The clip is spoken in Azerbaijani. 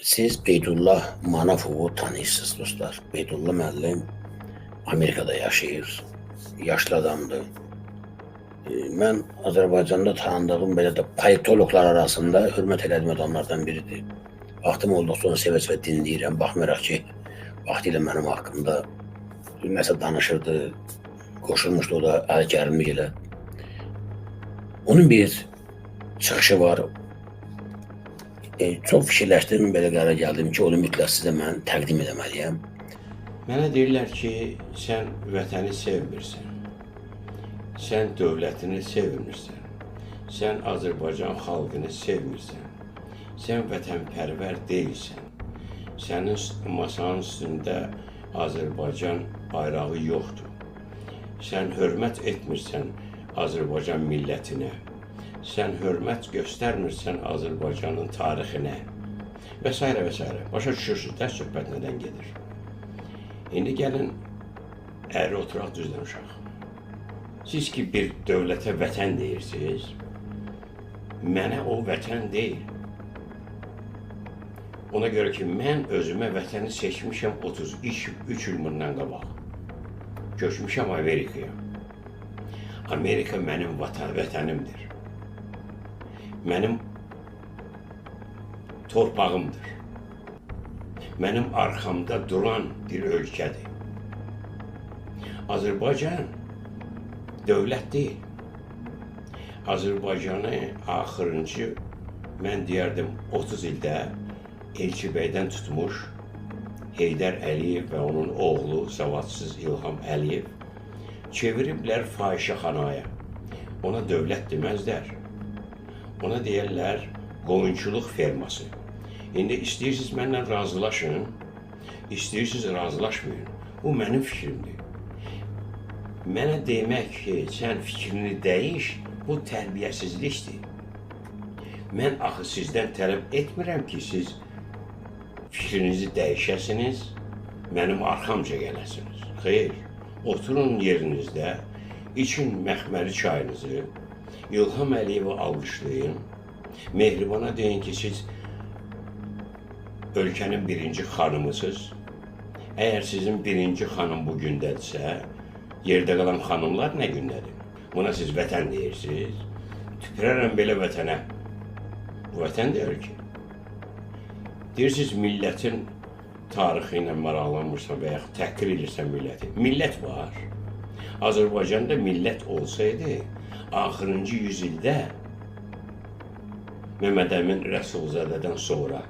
Siz Beydullah Manafovu tanıyırsınız dostlar. Beydullah müəllim Amerikada yaşayır. Yaşlı adamdır. Mən Azərbaycanda tanıdığım belə də politologlar arasında hörmət elədiyim adamlardan biridir. Vaxtım olduqca onu sevə-sevə dinləyirəm. Baxmayaraq ki, vaxtilə mənim haqqımda nəsə danışırdı, qoşulmuşdu o da Əli Kərimli ilə. Onun bir çıxışı var. Çox fikirləşdim, belə qərara gəldim ki, onu mütləq sizə mən təqdim etməliyəm. Mənə deyirlər ki, sən vətəni sevmirsən, sən dövlətini sevmirsən, sən Azərbaycan xalqını sevmirsən, sən vətənpərvər deyilsən, sənin masanın üstündə Azərbaycan bayrağı yoxdur, sən hörmət etmirsən Azərbaycan millətinə, sən hörmət göstərmirsən Azərbaycanın tarixinə və s. və s. Başa düşürsünüz də söhbət nədən gedir. İndi gəlin, əyri oturaq düz danışaq. Siz ki, bir dövlətə vətən deyirsiniz, mənə o vətən deyil. Ona görə ki, mən özümə vətəni seçmişəm 33 il bundan qabaq. Köçmüşəm Amerikaya. Amerika mənim vətənimdir. Mənim torpağımdır. Mənim arxamda duran bir ölkədir. Azərbaycan dövlət deyil. Azərbaycanı axırıncı, mən deyərdim, 30 ildə Elçi bəydən tutmuş Heydər Əliyev və onun oğlu savadsız İlham Əliyev çeviriblər fahişəxanaya. Ona dövlət deməzlər. Ona deyərlər qoyunçuluq ferması. İndi istəyirsiniz mənlə razılaşın, istəyirsiniz razılaşmayın. Bu mənim fikrimdir. Mənə demək ki, sən fikrini dəyiş, bu tərbiyəsizlikdir. Mən axı sizdən tələb etmirəm ki, siz fikrinizi dəyişəsiniz, mənim arxamca gələsiniz. Xeyr, oturun yerinizdə, için məxməri çayınızı, İlham Əliyevi alqışlayın, Mehribana deyin ki, siz ölkənin birinci xanımısınız. Əgər sizin birinci xanım bu gündədirsə, yerdə qalan xanımlar nə gündədir? Buna siz vətən deyirsiniz. Tüpürərəm belə vətənə. Bu vətən deyir ki. Deyirsiniz, millətin tarixi ilə maraqlanmırsan və yaxud təhqir edirsən milləti. Millət var. Azərbaycanda millət olsaydı, axırıncı yüzildə Məhəmməd Əmin Rəsulzadədən sonra